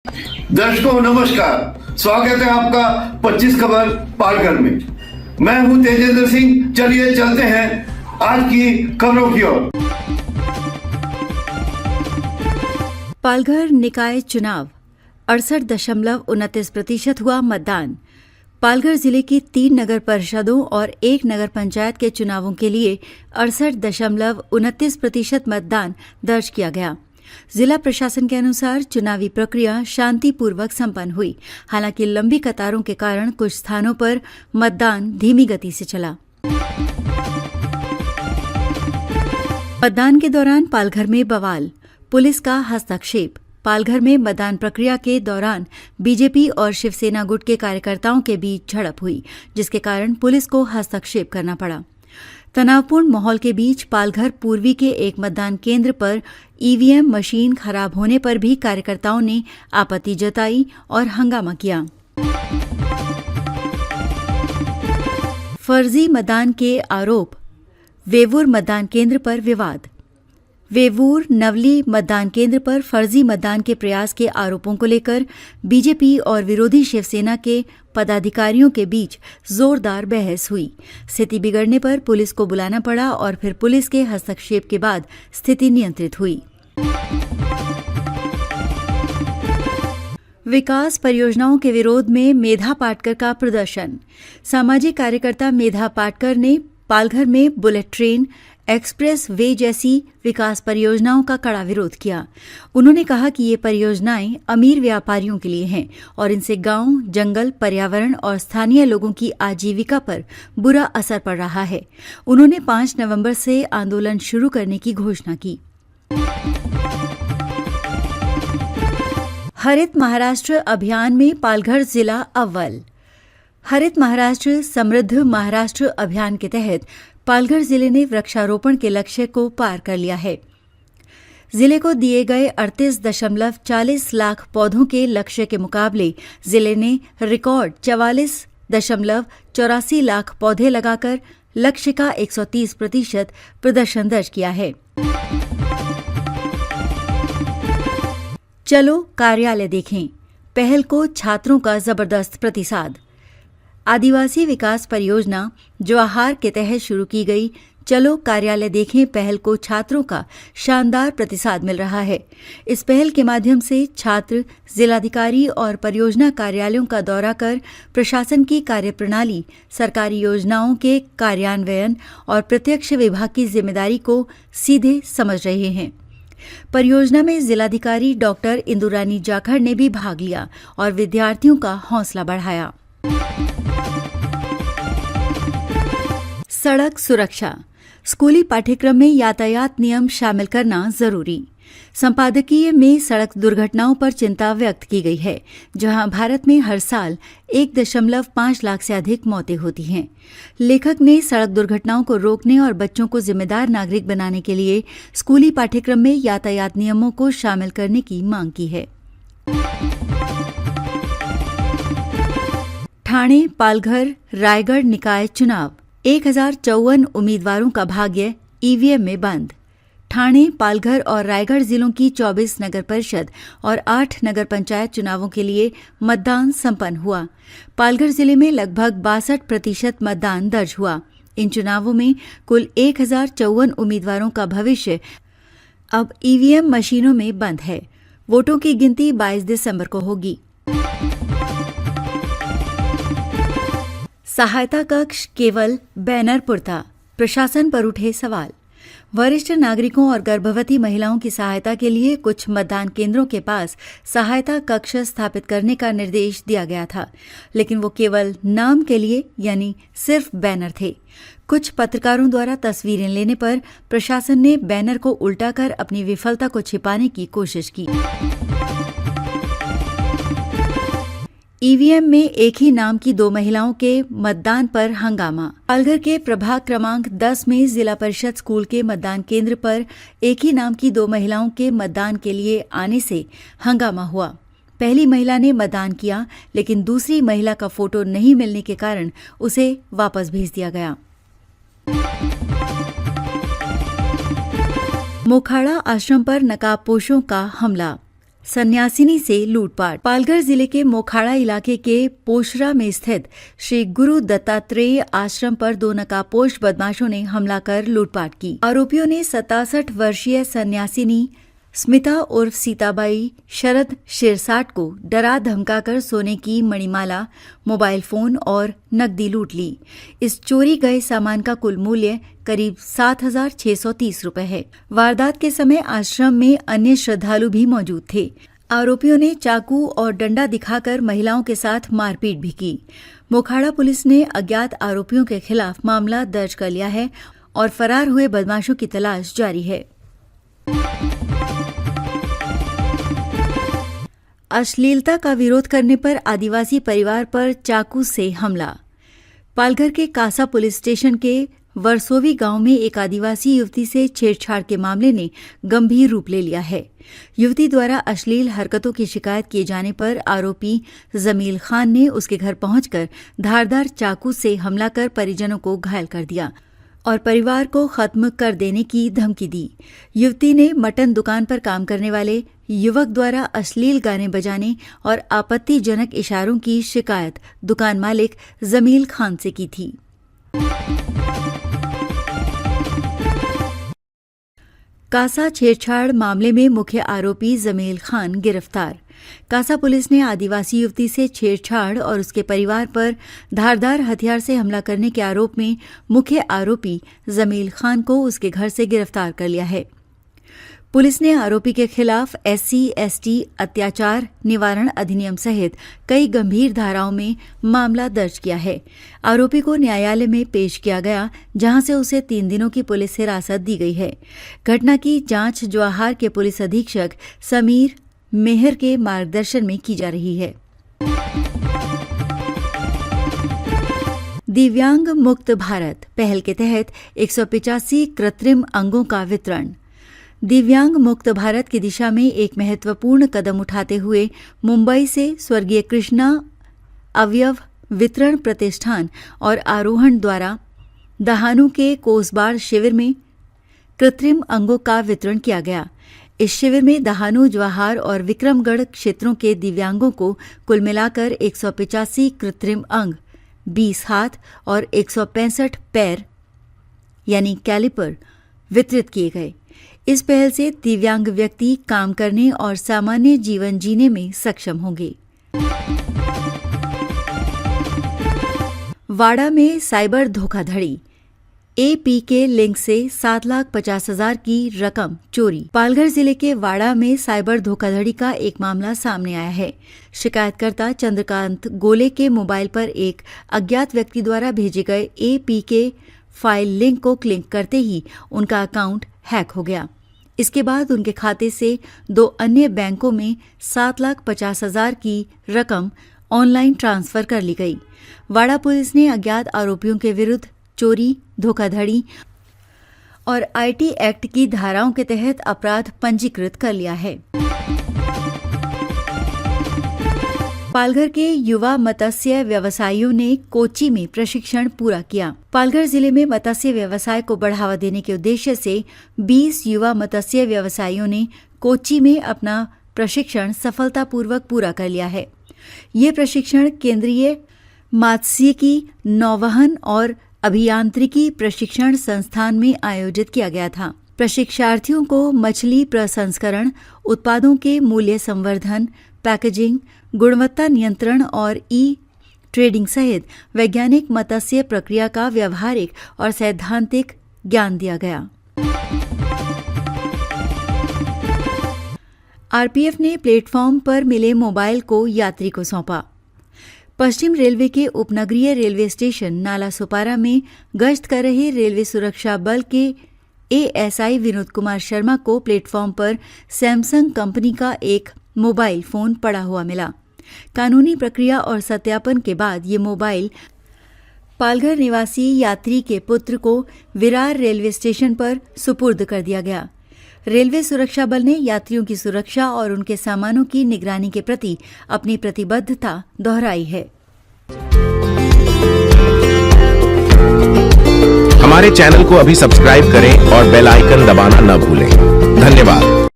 दर्शकों नमस्कार, स्वागत है आपका 25 खबर पालघर में। मैं हूं तेजेंद्र सिंह। चलिए चलते हैं आज की खबरों की ओर। पालघर निकाय चुनाव 68.29% हुआ मतदान। पालघर जिले की 3 नगर परिषदों और 1 नगर पंचायत के चुनावों के लिए 68.29% मतदान दर्ज किया गया। जिला प्रशासन के अनुसार चुनावी प्रक्रिया शांतिपूर्वक संपन्न हुई। हालांकि लंबी कतारों के कारण कुछ स्थानों पर मतदान धीमी गति से चला। मतदान के दौरान पालघर में बवाल, पुलिस का हस्तक्षेप। पालघर में मतदान प्रक्रिया के दौरान बीजेपी और शिवसेना गुट के कार्यकर्ताओं के बीच झड़प हुई, जिसके कारण पुलिस को हस्तक्षेप करना पड़ा। तनावपूर्ण माहौल के बीच पालघर पूर्वी के एक मतदान केंद्र पर ईवीएम मशीन खराब होने पर भी कार्यकर्ताओं ने आपत्ति जताई और हंगामा किया। फर्जी मतदान के आरोप, वेवूर मतदान केंद्र पर विवाद। वेवूर नवली मतदान केंद्र पर फर्जी मतदान के प्रयास के आरोपों को लेकर बीजेपी और विरोधी शिवसेना के पदाधिकारियों के बीच जोरदार बहस हुई। स्थिति बिगड़ने पर पुलिस को बुलाना पड़ा और फिर पुलिस के हस्तक्षेप के बाद स्थिति नियंत्रित हुई। विकास परियोजनाओं के विरोध में मेधा पाटकर का प्रदर्शन। सामाजिक कार्यकर्ता मेधा पाटकर ने पालघर में बुलेट ट्रेन, एक्सप्रेस वे जैसी विकास परियोजनाओं का कड़ा विरोध किया। उन्होंने कहा कि ये परियोजनाएं अमीर व्यापारियों के लिए हैं और इनसे गांव, जंगल, पर्यावरण और स्थानीय लोगों की आजीविका पर बुरा असर पड़ रहा है। उन्होंने 5 नवंबर से आंदोलन शुरू करने की घोषणा की। हरित महाराष्ट्र अभियान में पालघर जिला अव्वल। हरित महाराष्ट्र समृद्ध महाराष्ट्र अभियान के तहत पालघर जिले ने वृक्षारोपण के लक्ष्य को पार कर लिया है। जिले को दिए गए 38.40 लाख पौधों के लक्ष्य के मुकाबले जिले ने रिकॉर्ड 44.84 लाख पौधे लगाकर लक्ष्य का 130% प्रदर्शन दर्ज किया है। चलो कार्यालय देखें, पहल को छात्रों का जबरदस्त प्रतिसाद। आदिवासी विकास परियोजना जवाहर के तहत शुरू की गई चलो कार्यालय देखें पहल को छात्रों का शानदार प्रतिसाद मिल रहा है। इस पहल के माध्यम से छात्र जिलाधिकारी और परियोजना कार्यालयों का दौरा कर प्रशासन की कार्यप्रणाली, सरकारी योजनाओं के कार्यान्वयन और प्रत्यक्ष विभाग की जिम्मेदारी को सीधे समझ रहे हैं। परियोजना में जिलाधिकारी डॉक्टर इंदुरानी जाखड़ ने भी भाग लिया और विद्यार्थियों का हौसला बढ़ाया। सड़क सुरक्षा, स्कूली पाठ्यक्रम में यातायात नियम शामिल करना जरूरी। संपादकीय में सड़क दुर्घटनाओं पर चिंता व्यक्त की गई है, जहां भारत में हर साल 1.5 लाख से अधिक मौतें होती हैं। लेखक ने सड़क दुर्घटनाओं को रोकने और बच्चों को जिम्मेदार नागरिक बनाने के लिए स्कूली पाठ्यक्रम में यातायात नियमों को शामिल करने की मांग की है। ठाणे, पालघर, रायगढ़ निकाय चुनाव, 1054 उम्मीदवारों का भाग्य ईवीएम में बंद। ठाणे, पालघर और रायगढ़ जिलों की 24 नगर परिषद और 8 नगर पंचायत चुनावों के लिए मतदान संपन्न हुआ। पालघर जिले में लगभग 62% मतदान दर्ज हुआ। इन चुनावों में कुल 1054 उम्मीदवारों का भविष्य अब ईवीएम मशीनों में बंद है। वोटों की गिनती 22 दिसंबर को होगी। सहायता कक्ष केवल बैनर पुरता, प्रशासन पर उठे सवाल। वरिष्ठ नागरिकों और गर्भवती महिलाओं की सहायता के लिए कुछ मतदान केंद्रों के पास सहायता कक्ष स्थापित करने का निर्देश दिया गया था, लेकिन वो केवल नाम के लिए यानी सिर्फ बैनर थे। कुछ पत्रकारों द्वारा तस्वीरें लेने पर प्रशासन ने बैनर को उल्टाकर अपनी विफलता को छिपाने की कोशिश की। ईवीएम में एक ही नाम की 2 महिलाओं के मतदान पर हंगामा। पालघर के प्रभाग क्रमांक 10 में जिला परिषद स्कूल के मतदान केंद्र पर एक ही नाम की 2 महिलाओं के मतदान के लिए आने से हंगामा हुआ। पहली महिला ने मतदान किया, लेकिन दूसरी महिला का फोटो नहीं मिलने के कारण उसे वापस भेज दिया गया। मोखाड़ा आश्रम पर नकाबपोशों का हमला। सन्यासिनी से लूटपाट। पालघर जिले के मोखाड़ा इलाके के पोशरा में स्थित श्री गुरु दत्तात्रेय आश्रम पर 2 नकाबपोश बदमाशों ने हमला कर लूटपाट की। आरोपियों ने 67 वर्षीय सन्यासिनी स्मिता उर्फ सीताबाई शरद शिरसाट को डरा धमकाकर सोने की मणिमाला, मोबाइल फोन और नकदी लूट ली। इस चोरी गए सामान का कुल मूल्य करीब 7,630 रुपए है। वारदात के समय आश्रम में अन्य श्रद्धालु भी मौजूद थे। आरोपियों ने चाकू और डंडा दिखाकर महिलाओं के साथ मारपीट भी की। मोखाड़ा पुलिस ने अज्ञात आरोपियों के खिलाफ मामला दर्ज कर लिया है और फरार हुए बदमाशों की तलाश जारी है। अश्लीलता का विरोध करने पर आदिवासी परिवार पर चाकू से हमला। पालघर के कासा पुलिस स्टेशन के वर्सोवी गांव में एक आदिवासी युवती से छेड़छाड़ के मामले ने गंभीर रूप ले लिया है। युवती द्वारा अश्लील हरकतों की शिकायत किए जाने पर आरोपी जमील खान ने उसके घर पहुंचकर धारदार चाकू से हमला कर परिजनों को घायल कर दिया और परिवार को खत्म कर देने की धमकी दी। युवती ने मटन दुकान पर काम करने वाले युवक द्वारा अश्लील गाने बजाने और आपत्तिजनक इशारों की शिकायत दुकान मालिक जमील खान से की थी। कासा छेड़छाड़ मामले में मुख्य आरोपी जमील खान गिरफ्तार। कासा पुलिस ने आदिवासी युवती से छेड़छाड़ और उसके परिवार पर धारदार हथियार से हमला करने के आरोप में मुख्य आरोपी जमील खान को उसके घर से गिरफ्तार कर लिया है। पुलिस ने आरोपी के खिलाफ SC/ST अत्याचार निवारण अधिनियम सहित कई गंभीर धाराओं में मामला दर्ज किया है। आरोपी को न्यायालय में पेश किया गया, जहां से उसे 3 दिनों की पुलिस हिरासत दी गई है। घटना की जांच जवाहर के पुलिस अधीक्षक समीर मेहर के मार्गदर्शन में की जा रही है। दिव्यांग मुक्त भारत पहल के तहत 185 कृत्रिम अंगों का वितरण। दिव्यांग मुक्त भारत की दिशा में एक महत्वपूर्ण कदम उठाते हुए मुंबई से स्वर्गीय कृष्णा अवयव वितरण प्रतिष्ठान और आरोहण द्वारा दहानू के कोसबार शिविर में कृत्रिम अंगों का वितरण किया गया। इस शिविर में दहानू, जवाहर और विक्रमगढ़ क्षेत्रों के दिव्यांगों को कुल मिलाकर 185 कृत्रिम अंग, 20 हाथ और 165 पैर यानी कैलिपर वितरित किए गए। इस पहल से दिव्यांग व्यक्ति काम करने और सामान्य जीवन जीने में सक्षम होंगे। वाड़ा में साइबर धोखाधड़ी। APK लिंक से 7,50,000 की रकम चोरी। पालघर जिले के वाड़ा में साइबर धोखाधड़ी का एक मामला सामने आया है। शिकायतकर्ता चंद्रकांत गोले के मोबाइल पर एक अज्ञात व्यक्ति द्वारा भेजे गए APK फाइल लिंक को क्लिक करते ही उनका अकाउंट हैक हो गया। इसके बाद उनके खाते से 2 अन्य बैंकों में 7,50,000 की रकम ऑनलाइन ट्रांसफर कर ली गई। वाड़ा पुलिस ने अज्ञात आरोपियों के विरुद्ध चोरी, धोखाधड़ी और IT एक्ट की धाराओं के तहत अपराध पंजीकृत कर लिया है। पालघर के युवा मत्स्य व्यवसायियों ने कोच्चि में प्रशिक्षण पूरा किया। पालघर जिले में मत्स्य व्यवसाय को बढ़ावा देने के उद्देश्य से 20 युवा मत्स्य व्यवसायियों ने कोच्चि में अपना प्रशिक्षण सफलतापूर्वक पूरा कर लिया है। ये प्रशिक्षण केंद्रीय मात्स्यिकी, नौवहन और अभियांत्रिकी प्रशिक्षण संस्थान में आयोजित किया गया था। प्रशिक्षार्थियों को मछली प्रसंस्करण, उत्पादों के मूल्य संवर्धन, पैकेजिंग, गुणवत्ता नियंत्रण और ट्रेडिंग सहित वैज्ञानिक मत्स्य प्रक्रिया का व्यावहारिक और सैद्धांतिक ज्ञान दिया गया। RPF ने प्लेटफॉर्म पर मिले मोबाइल को यात्री को सौंपा। पश्चिम रेलवे के उपनगरीय रेलवे स्टेशन नाला सुपारा में गश्त कर रहे रेलवे सुरक्षा बल के ASI विनोद कुमार शर्मा को प्लेटफॉर्म पर सैमसंग कंपनी का एक मोबाइल फोन पड़ा हुआ मिला। कानूनी प्रक्रिया और सत्यापन के बाद ये मोबाइल पालघर निवासी यात्री के पुत्र को विरार रेलवे स्टेशन पर सुपुर्द कर दिया गया। रेलवे सुरक्षा बल ने यात्रियों की सुरक्षा और उनके सामानों की निगरानी के प्रति अपनी प्रतिबद्धता दोहराई है। हमारे चैनल को अभी सब्सक्राइब करें और बेल आइकन दबाना न भूलें। धन्यवाद।